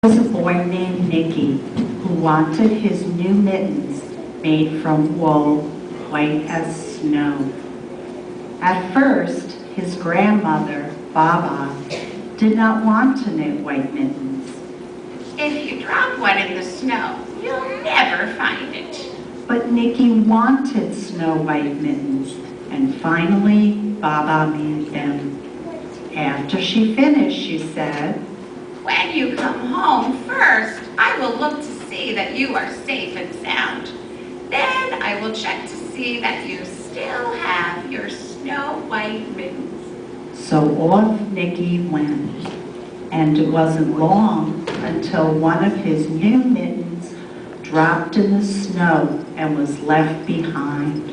There was a boy named Nicky who wanted his new mittens made from wool, white as snow. At first, his grandmother, Baba, did not want to knit white mittens. If you drop one in the snow, you'll never find it. But Nicky wanted snow white mittens, and finally, Baba made them. After she finished, she said, "When you come home first, I will look to see that you are safe and sound. Then I will check to see that you still have your snow white mittens." So off Nicky went, and it wasn't long until one of his new mittens dropped in the snow and was left behind.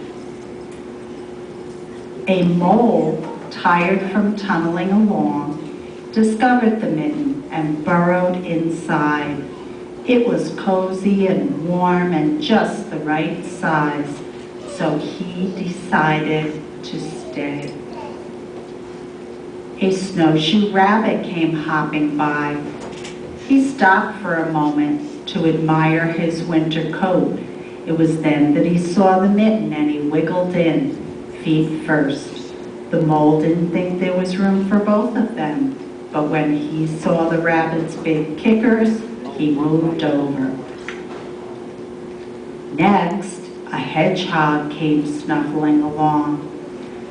A mole, tired from tunneling along, discovered the mitten and burrowed inside. It was cozy and warm and just the right size, so he decided to stay. A snowshoe rabbit came hopping by. He stopped for a moment to admire his winter coat. It was then that he saw the mitten and he wiggled in, feet first. The mole didn't think there was room for both of them, but when he saw the rabbit's big kickers, he moved over. Next, a hedgehog came snuffling along.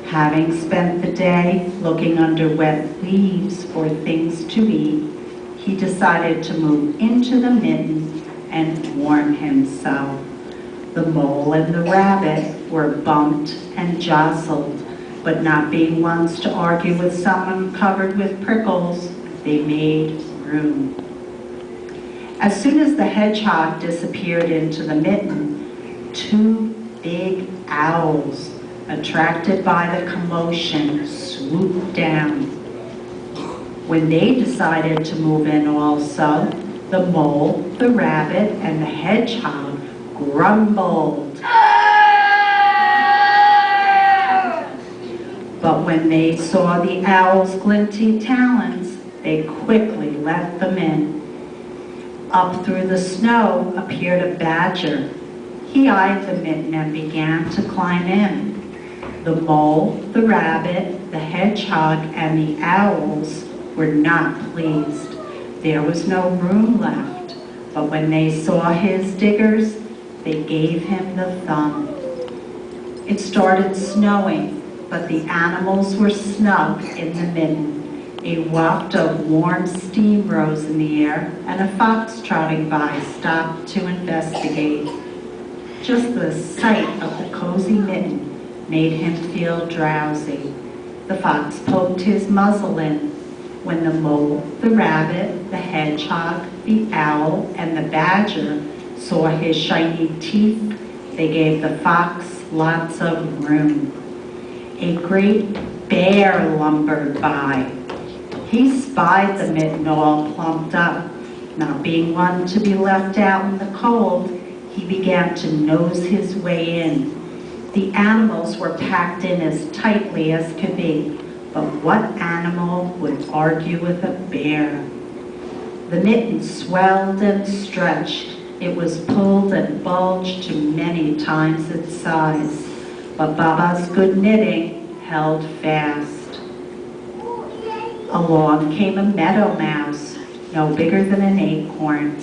Having spent the day looking under wet leaves for things to eat, he decided to move into the mitten and warm himself. The mole and the rabbit were bumped and jostled, but not being ones to argue with someone covered with prickles, they made room. As soon as the hedgehog disappeared into the mitten, two big owls, attracted by the commotion, swooped down. When they decided to move in also, the mole, the rabbit, and the hedgehog grumbled. But when they saw the owl's glinty talons, they quickly let them in. Up through the snow appeared a badger. He eyed the mitten and began to climb in. The mole, the rabbit, the hedgehog, and the owls were not pleased. There was no room left, but when they saw his diggers, they gave him the thumb. It started snowing, but the animals were snug in the mitten. A waft of warm steam rose in the air, and a fox trotting by stopped to investigate. Just the sight of the cozy mitten made him feel drowsy. The fox poked his muzzle in. When the mole, the rabbit, the hedgehog, the owl, and the badger saw his shiny teeth, they gave the fox lots of room. A great bear lumbered by. He spied the mitten all plumped up. Not being one to be left out in the cold, he began to nose his way in. The animals were packed in as tightly as could be, but what animal would argue with a bear? The mitten swelled and stretched. It was pulled and bulged to many times its size, but Baba's good knitting held fast. Along came a meadow mouse, no bigger than an acorn.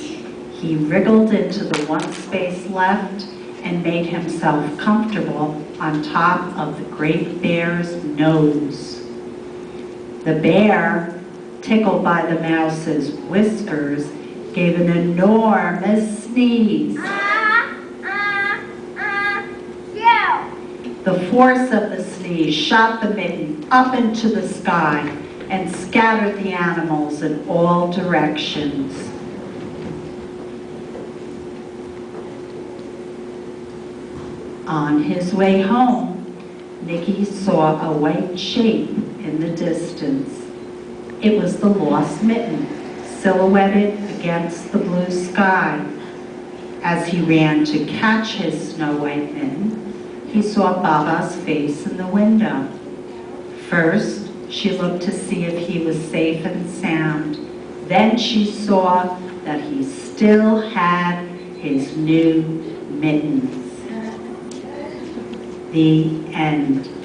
He wriggled into the one space left and made himself comfortable on top of the great bear's nose. The bear, tickled by the mouse's whiskers, gave an enormous sneeze. The force of the sneeze shot the mitten up into the sky and scattered the animals in all directions. On his way home, Nicky saw a white shape in the distance. It was the lost mitten, silhouetted against the blue sky. As he ran to catch his snow white mitten, he saw Baba's face in the window. First, she looked to see if he was safe and sound. Then she saw that he still had his new mittens. The end.